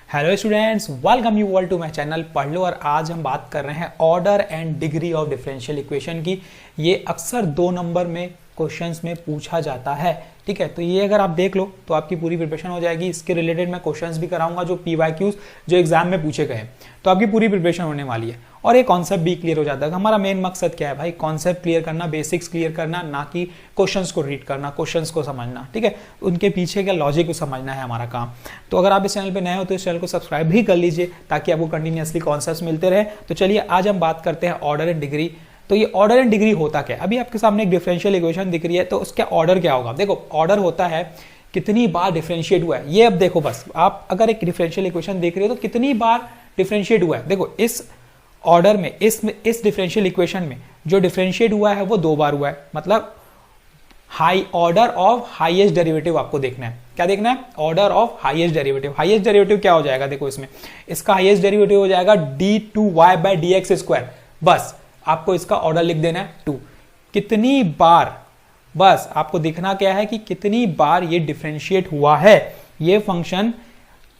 Hello students, welcome you all to my channel Padh Lo. और आज हम बात कर रहे हैं order and degree of differential equation की। ये अक्सर 2 नंबर में क्वेश्चंस में पूछा जाता है। ठीक है, तो ये अगर आप देख लो तो आपकी पूरी प्रिपरेशन हो जाएगी। इसके रिलेटेड मैं क्वेश्चंस भी कराऊंगा जो PYQs जो एग्जाम में पूछे गए, तो आपकी पूरी प्रिपरेशन होने वाली है और ये कॉन्सेप्ट भी क्लियर हो जाता है। हमारा मेन मकसद क्या है भाई? कॉन्सेप्ट क्लियर करना, बेसिक्स क्लियर करना, ना कि क्वेश्चंस को रीड करना, क्वेश्चंस को समझना। ठीक है, उनके पीछे का लॉजिक को समझना है हमारा काम। तो अगर आप इस चैनल पे नए हो तो इस चैनल को सब्सक्राइब भी कर लीजिए ताकि आपको कंटिन्यूअसली कॉन्सेप्ट्स मिलते रहे। तो चलिए आज हम बात करते हैं ऑर्डर एंड डिग्री। तो ये ऑर्डर एंड डिग्री होता क्या है? अभी आपके सामने एक डिफरेंशियल इक्वेशन दिख रही है, तो उसका ऑर्डर क्या होगा? देखो, ऑर्डर होता है कितनी बार डिफरेंशिएट हुआ है। ये अब देखो, बस आप अगर एक डिफरेंशियल इक्वेशन देख रहे हो तो कितनी बार डिफरेंशिएट हुआ है। देखो, इस ऑर्डर में, इस डिफरेंशियल इक्वेशन में जो डिफरेंशिएट हुआ है वो 2 बार हुआ है। मतलब high order of highest derivative आपको देखना है। क्या देखना है? Order of highest derivative. Highest derivative क्या हो जाएगा? देखो, इसका हाईएस्ट डेरिवेटिव हो जाएगा d2y/dx²। बस आपको इसका ऑर्डर लिख देना है 2। कितनी बार, बस आपको दिखना क्या है कि कितनी बार ये डिफरेंशिएट हुआ है। ये फंक्शन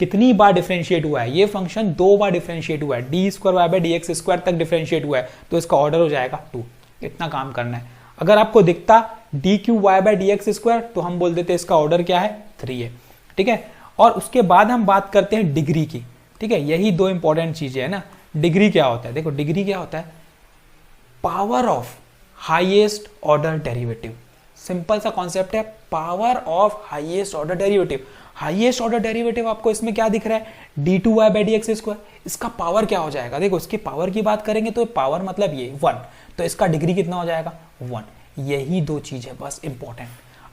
कितनी बार डिफरेंशिएट हुआ है? ये फंक्शन 2 बार डिफरेंशिएट हुआ है, d2y/dx² तक डिफरेंशिएट हुआ है, तो इसका ऑर्डर हो जाएगा 2। इतना काम करना है। अगर आपको दिखता dqy/dx² तो हम बोल देते इसका ऑर्डर क्या है? 3 है। ठीक है, और उसके बाद हम बात करते हैं डिग्री की। ठीक है, यही 2 इंपॉर्टेंट चीजें है ना। डिग्री क्या होता है? देखो, डिग्री क्या होता है? Power of highest order derivative. Simple सा कॉन्सेप्ट है, power of highest order derivative. Highest order derivative आपको इसमें क्या दिख रहा है? d2y/dx²। इसका पावर क्या हो जाएगा? देखो, इसकी पावर की बात करेंगे तो पावर मतलब ये 1, तो इसका डिग्री कितना हो जाएगा? 1। यही 2 चीज है बस इंपॉर्टेंट।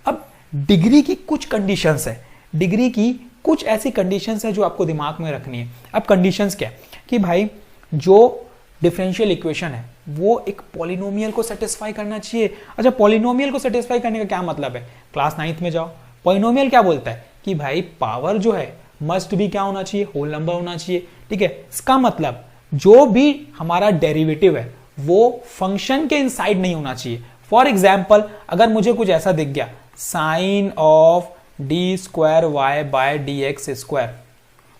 अब डिग्री की कुछ कंडीशंस है, डिग्री की कुछ ऐसी कंडीशंस है जो आपको दिमाग में रखनी है। अब कंडीशंस क्या है कि भाई जो डिफरेंशियल इक्वेशन है वो एक पॉलिनोमियल को सेटिस्फाई करना चाहिए। अच्छा, पॉलिनोमियल को सेटिस्फाई करने का क्या मतलब है? क्लास 9th में जाओ, पॉलिनोमियल क्या बोलता है कि भाई पावर जो है मस्ट भी क्या होना चाहिए? होल नंबर होना चाहिए। ठीक है, इसका मतलब जो भी हमारा डेरिवेटिव है वो फंक्शन के इनसाइड नहीं होना चाहिए। फॉर एग्जाम्पल, अगर मुझे कुछ ऐसा दिख गया, साइन ऑफ d2y/dx²,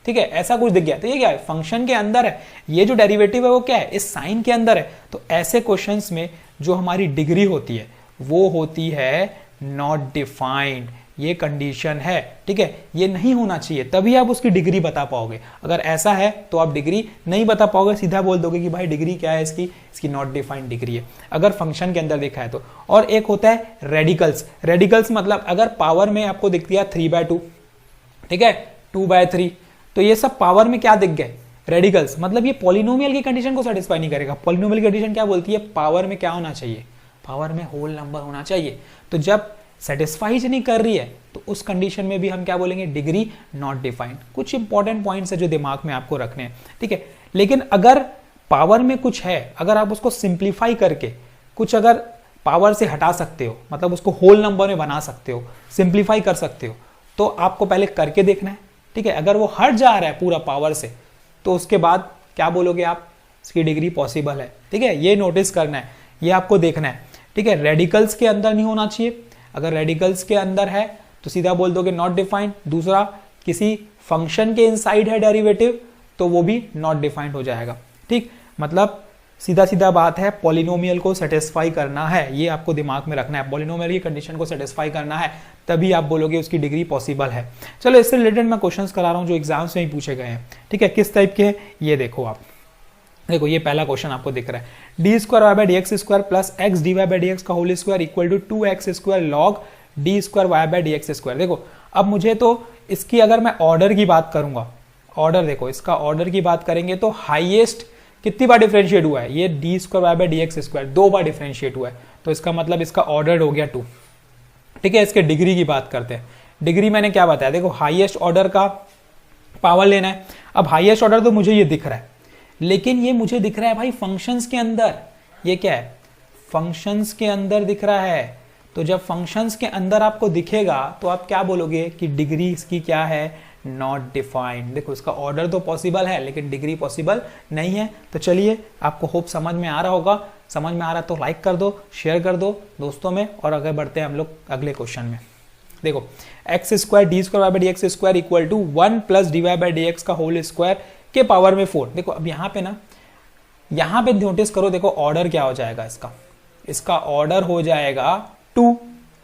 ठीक है, ऐसा कुछ दिख गया, तो ये क्या है? फंक्शन के अंदर है। ये जो डेरिवेटिव है वो क्या है? इस साइन के अंदर है। तो ऐसे क्वेश्चंस में जो हमारी डिग्री होती है वो होती है नॉट डिफाइंड। ये कंडीशन है। ठीक है, ये नहीं होना चाहिए, तभी आप उसकी डिग्री बता पाओगे। अगर ऐसा है तो आप डिग्री नहीं बता पाओगे, सीधा बोल दोगे कि भाई डिग्री क्या है इसकी नॉट डिफाइंड डिग्री है, अगर फंक्शन के अंदर देखा है तो। और एक होता है रेडिकल्स। रेडिकल्स मतलब अगर पावर में आपको दिख दिया 3/2, ठीक है, 2/3, तो ये सब पावर में क्या दिख गए? रेडिकल्स। मतलब ये पॉलिनोमियल की कंडीशन को सेटिस्फाई नहीं करेगा। पॉलिनोमियल की कंडीशन क्या बोलती है? पावर में क्या होना चाहिए? पावर में होल नंबर होना चाहिए। तो जब सेटिस्फाई नहीं कर रही है तो उस कंडीशन में भी हम क्या बोलेंगे? Degree not defined. कुछ इंपॉर्टेंट पॉइंट्स है जो दिमाग में आपको रखने हैं। ठीक है, लेकिन अगर पावर में कुछ है, अगर आप उसको सिंप्लीफाई करके कुछ अगर पावर से हटा सकते हो, मतलब उसको होल नंबर में बना सकते हो, सिंप्लीफाई कर सकते हो, तो आपको पहले करके देखना है। ठीक है, अगर वो हट जा रहा है पूरा पावर से तो उसके बाद क्या बोलोगे आप? इसकी डिग्री पॉसिबल है। ठीक है, ये नोटिस करना है, ये आपको देखना है। ठीक है, रेडिकल्स के अंदर नहीं होना चाहिए। अगर रेडिकल्स के अंदर है तो सीधा बोल दोगे नॉट डिफाइंड। दूसरा, किसी फंक्शन के इनसाइड है डेरिवेटिव तो वो भी नॉट डिफाइंड हो जाएगा। ठीक, मतलब सीधा सीधा बात है, पॉलिनोमियल को सेटिस्फाई करना है, ये आपको दिमाग में रखना है। पॉलिनोमियल की कंडीशन को सेटिस्फाई करना है, तभी आप बोलोगे उसकी डिग्री पॉसिबल है। चलो, इससे रिलेटेड मैं क्वेश्चंस करा रहा हूं जो एग्जाम्स में ही पूछे गए हैं। ठीक है, किस टाइप के हैं ये देखो आप। देखो, ये पहला क्वेश्चन आपको दिख रहा है, d2y/dx² प्लस x dy/dx का whole square equal to 2x² log d2y/dx²। देखो, अब मुझे तो इसकी अगर मैं ऑर्डर की बात करूंगा, ऑर्डर देखो, इसका ऑर्डर की बात करेंगे तो हाईएस्ट कितनी बार डिफरेंशिएट हुआ है? ये d2y/dx², 2 बार डिफरेंशिएट हुआ है, तो इसका मतलब इसका ऑर्डर हो गया 2। ठीक है, इसके डिग्री की बात करते हैं। डिग्री मैंने क्या बताया? देखो, हाईएस्ट ऑर्डर का पावर लेना है। अब हाईएस्ट ऑर्डर तो मुझे ये दिख रहा है, लेकिन ये मुझे दिख रहा है भाई फंक्शंस के अंदर। ये क्या है? फंक्शंस के अंदर दिख रहा है। तो जब फंक्शंस के अंदर आपको दिखेगा तो आप क्या बोलोगे कि डिग्री इसकी क्या है? Not defined. देखो, इसका ऑर्डर तो पॉसिबल है लेकिन डिग्री पॉसिबल नहीं है। तो चलिए, आपको होप समझ में आ रहा होगा। समझ में आ रहा तो लाइक कर दो, शेयर कर दो दोस्तों में, और आगे बढ़ते हैं हम लोग अगले क्वेश्चन में। देखो x square d square y by d x square equal to 1 plus d y by d x का होल स्क्वायर के पावर में 4। देखो अब यहाँ पे ना, यहाँ पे नोटिस करो, देखो ऑर्डर क्या हो जाएगा इसका ऑर्डर हो जाएगा 2।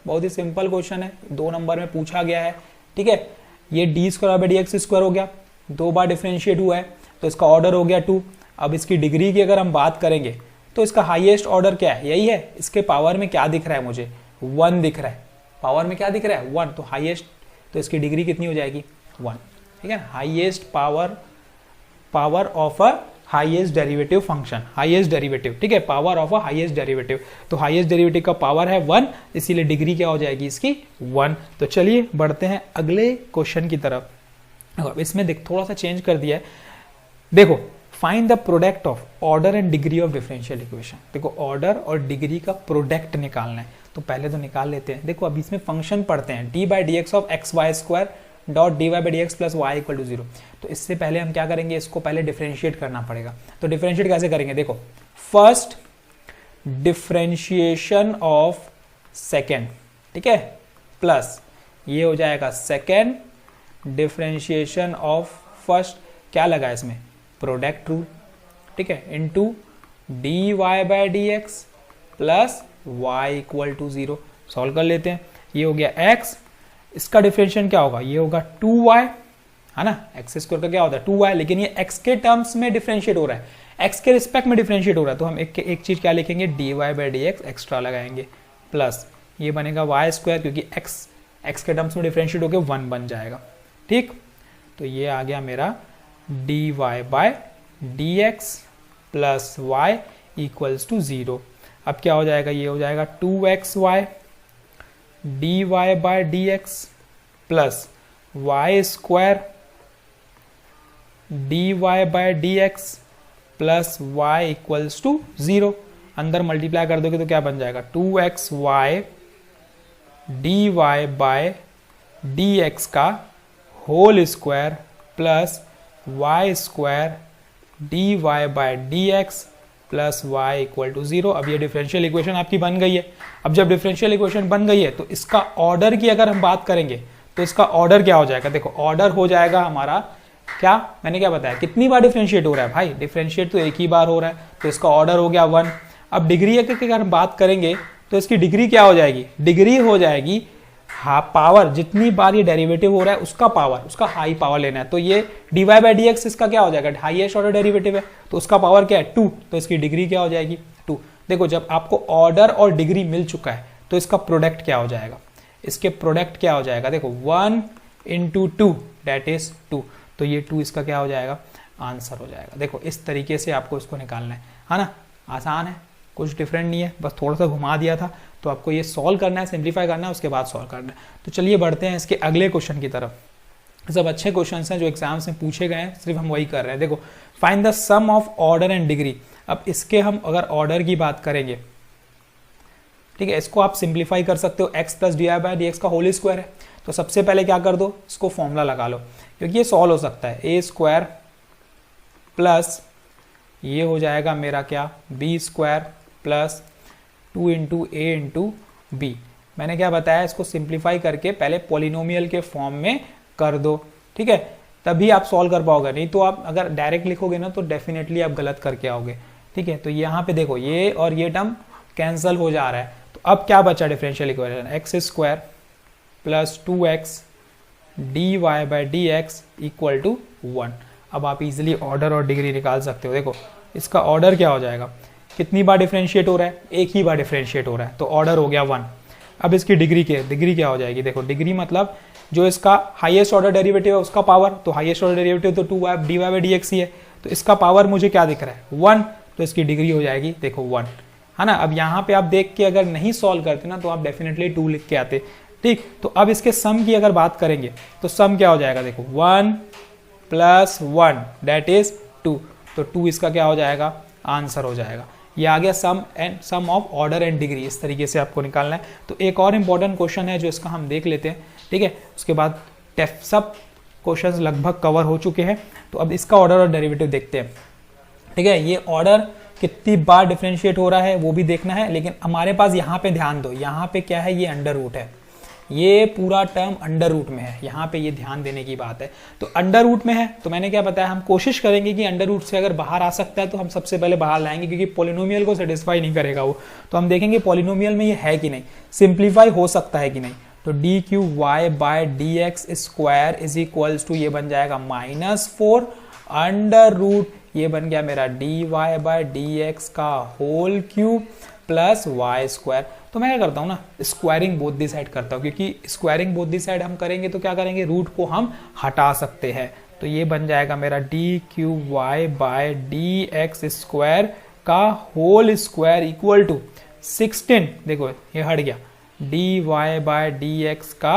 बहुत ही सिंपल क्वेश्चन है, 2 नंबर में पूछा गया है, ठीक है। ये D square by d x square हो गया, 2 बार डिफरेंशिएट हुआ है तो इसका ऑर्डर हो गया 2। अब इसकी डिग्री की अगर हम बात करेंगे तो इसका हाईएस्ट ऑर्डर क्या है, यही है। इसके पावर में क्या दिख रहा है मुझे, 1 दिख रहा है, पावर में क्या दिख रहा है 1, तो हाईएस्ट, तो इसकी डिग्री कितनी हो जाएगी 1, ठीक है। Highest power of a highest derivative function, highest derivative, ठीक है, power of a highest derivative. तो हाईएस्ट डेरिवेटिव का पावर है 1, इसीलिए डिग्री क्या हो जाएगी इसकी 1। तो चलिए बढ़ते हैं अगले क्वेश्चन की तरफ। इसमें देख थोड़ा सा चेंज कर दिया है, देखो find the product of order and degree of differential equation. देखो ऑर्डर और डिग्री का प्रोडक्ट निकालना है, तो पहले तो निकाल लेते हैं। देखो अभी इसमें फंक्शन पढ़ते हैं, d by d x of x y square dot d y by d x plus y equal to 0। तो इससे पहले हम क्या करेंगे, इसको पहले डिफरेंशिएट करना पड़ेगा। तो डिफरेंशिएट कैसे करेंगे, देखो फर्स्ट डिफरेंशिएशन ऑफ सेकेंड, ठीक है, प्लस ये हो जाएगा सेकेंड डिफरेंशिएशन ऑफ फर्स्ट, क्या लगा इसमें प्रोडक्ट रूल, ठीक है, into d y by d x plus y equal to 0। Solve कर लेते हैं, ये हो गया x, इसका डिफरेंशिएशन क्या होगा, ये होगा 2y, है ना, एक्स स्क्वायर का क्या होता है 2y, लेकिन ये x के टर्म्स में डिफरेंशिएट हो रहा है, x के रिस्पेक्ट में डिफरेंशिएट हो रहा है, तो हम एक चीज क्या लिखेंगे, dy by d x extra लगाएंगे, प्लस ये बनेगा y स्क्वायर, क्योंकि x के टर्म्स में डिफरेंशिएट होकर 1 बन जाएगा, ठीक। तो ये आ गया मेरा dy by d x plus y equals to 0। अब क्या हो जाएगा, ये हो जाएगा 2xy dy by d x plus y square dy by d x plus y equals to 0। अंदर मल्टीप्लाई कर दोगे तो क्या बन जाएगा, 2xy dy by d x का whole square plus y square dy by d x plus y equal to 0। अब ये डिफरेंशियल इक्वेशन आपकी बन गई है। अब जब डिफरेंशियल इक्वेशन बन गई है तो इसका ऑर्डर की अगर हम बात करेंगे तो इसका ऑर्डर क्या हो जाएगा, देखो ऑर्डर हो जाएगा हमारा क्या, मैंने क्या बताया, कितनी बार डिफरेंशिएट हो रहा है भाई, डिफरेंशिएट तो एक ही बार हो रहा है, तो इसका ऑर्डर हो गया 1। अब डिग्री की अगर हम बात करेंगे तो इसकी डिग्री क्या हो जाएगी, डिग्री हो जाएगी पावर, जितनी बार ये डेरिवेटिव हो रहा है उसका पावर, उसका हाई पावर लेना है। तो ये dy बाई डी एक्स इसका क्या हो जाएगा, हाईएस्ट ऑर्डर डेरिवेटिव है, तो उसका पावर क्या है 2, तो इसकी डिग्री क्या हो जाएगी 2। देखो जब आपको ऑर्डर और डिग्री मिल चुका है तो इसका प्रोडक्ट क्या हो जाएगा, इसके प्रोडक्ट क्या हो जाएगा, देखो 1 इंटू 2 दैट इज 2, तो ये 2 इसका क्या हो जाएगा, आंसर हो जाएगा। देखो इस तरीके से आपको इसको निकालना है ना, आसान है, कुछ डिफरेंट नहीं है, बस थोड़ा सा घुमा दिया था। तो आपको ये सॉल्व करना है, सिंप्लीफाई करना है, उसके बाद सॉल्व करना है। तो चलिए बढ़ते हैं इसके अगले क्वेश्चन की तरफ। सब अच्छे क्वेश्चंस हैं जो एग्जाम्स में पूछे गए हैं, सिर्फ हम वही कर रहे हैं। देखो find the sum of order and degree. अब इसके हम अगर ऑर्डर की बात करेंगे, ठीक है, इसको आप सिंप्लीफाई कर सकते हो, x plus D by d x का होल स्क्वायर है। तो सबसे पहले क्या कर दो, इसको फॉर्मूला लगा लो, क्योंकि ये सॉल्व हो सकता है, ए स्क्वायर प्लस ये हो जाएगा मेरा क्या, बी स्क्वायर प्लस 2 इंटू ए इंटू बी। मैंने क्या बताया, इसको सिंप्लीफाई करके पहले पॉलिनोमियल के फॉर्म में कर दो, ठीक है, तभी आप सॉल्व कर पाओगे, नहीं तो आप अगर डायरेक्ट लिखोगे ना तो डेफिनेटली आप गलत करके आओगे, ठीक है। तो यहाँ पे देखो ये और ये टर्म कैंसिल हो जा रहा है, तो अब क्या बचा differential equation, x square plus 2x dy by d x equal to 1। अब आप इजिली ऑर्डर और डिग्री निकाल सकते हो। देखो इसका ऑर्डर क्या हो जाएगा, कितनी बार डिफरेंशिएट हो रहा है, एक ही बार डिफरेंशिएट हो रहा है, तो ऑर्डर हो गया 1। अब इसकी डिग्री क्या हो जाएगी, देखो डिग्री मतलब जो इसका हाईएस्ट ऑर्डर डेरिवेटिव है उसका पावर, तो हाईएस्ट ऑर्डर डेरिवेटिव तो 2 dy बाई डी एक्स ही है, तो इसका पावर मुझे क्या दिख रहा है 1, तो इसकी डिग्री हो जाएगी देखो 1, है ना। अब यहाँ पे आप देख के अगर नहीं सॉल्व करते ना तो आप डेफिनेटली 2 लिख के आते, ठीक। तो अब इसके सम की अगर बात करेंगे तो सम क्या हो जाएगा, देखो 1 प्लस 1 दैट इज 2, तो 2 इसका क्या हो जाएगा, आंसर हो जाएगा। ये आ गया सम ऑफ ऑर्डर एंड डिग्री, इस तरीके से आपको निकालना है। तो एक और इंपॉर्टेंट क्वेश्चन है जो इसका हम देख लेते हैं, ठीक है, उसके बाद सब क्वेश्चंस लगभग कवर हो चुके हैं। तो अब इसका ऑर्डर और डेरिवेटिव देखते हैं, ठीक है। ये ऑर्डर कितनी बार डिफरेंशिएट हो रहा है वो भी देखना है, लेकिन हमारे पास यहाँ पे ध्यान दो, यहाँ पे क्या है, ये अंडर रूट है, ये पूरा टर्म अंडर रूट में है, यहाँ पे ये ध्यान देने की बात है। तो अंडर रूट में है तो मैंने क्या बताया, हम कोशिश करेंगे कि अंडर रूट से अगर बाहर आ सकता है तो हम सबसे पहले बाहर लाएंगे, क्योंकि पॉलिनोमियल को सेटिस्फाई नहीं करेगा वो। तो हम देखेंगे पॉलिनोमियल में ये है कि नहीं, सिंप्लीफाई हो सकता है कि नहीं। तो d Q y by d x square is equals to, ये बन जाएगा -4 अंडर रूट, ये बन गया मेरा d y by d x का whole cube plus y square. तो मैं क्या करता हूँ ना, स्क्वायरिंग बोथ दी साइड करता हूँ, क्योंकि स्क्वायरिंग बोथ दी साइड हम करेंगे तो क्या करेंगे, रूट को हम हटा सकते हैं। तो ये बन जाएगा मेरा d Q y by d x square का होल स्क्वायर इक्वल टू 16, देखो ये हट गया, d y by d x का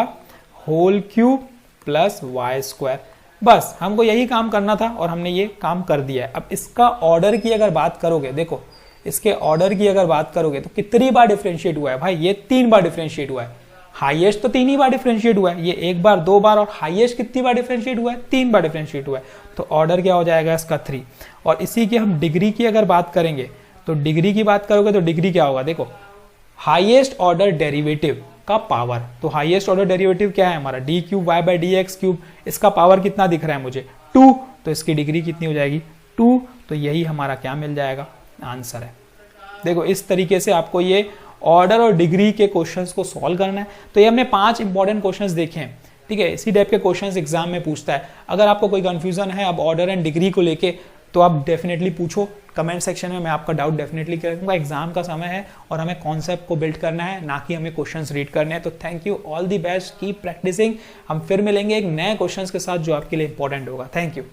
whole cube plus y square. बस हमको यही काम करना था और हमने ये काम कर दिया है। अब इसका ऑर्डर की अगर बात करोगे, देखो इसके ऑर्डर की अगर बात करोगे तो कितनी बार डिफरेंशिएट हुआ है भाई, ये 3 बार डिफरेंशिएट हुआ है। हाईएस्ट तो 3 ही बार डिफरेंशिएट हुआ है, ये 1 बार 2 बार, और हाईएस्ट कितनी बार डिफरेंशिएट हुआ है, 3 बार डिफरेंशिएट हुआ है। तो ऑर्डर क्या हो जाएगा इसका 3। और इसी की हम डिग्री की अगर बात करेंगे तो डिग्री की बात करोगे तो डिग्री क्या होगा, देखो हाईएस्ट ऑर्डर डेरिवेटिव का पावर। तो हाईएस्ट ऑर्डर डेरिवेटिव क्या है हमारा, d cube y by d x cube, इसका पावर कितना दिख रहा है मुझे, 2, तो इसकी डिग्री कितनी हो जाएगी, 2। तो यही हमारा क्या मिल जाएगा, आंसर है। देखो इस तरीके से आपको ये ऑर्डर और डिग्री के क्वेश्चंस को सॉल्व करना है। तो ये हमने 5 इंपॉर्टेंट क्वेश्चंस देखे हैं, ठीक है। इसी टाइप के क्वेश्चंस एग्जाम में पूछता है। अगर आपको कोई कंफ्यूजन है अब ऑर्डर एंड डिग्री को लेके, तो आप डेफिनेटली पूछो कमेंट सेक्शन में, मैं आपका डाउट डेफिनेटली करूंगा। एग्जाम का समय है और हमें कॉन्सेप्ट को बिल्ड करना है, ना कि हमें क्वेश्चंस रीड करने हैं। तो thank you, all the best, keep practising. हम फिर मिलेंगे एक नए क्वेश्चंस के साथ जो आपके लिए इंपॉर्टेंट होगा। Thank you.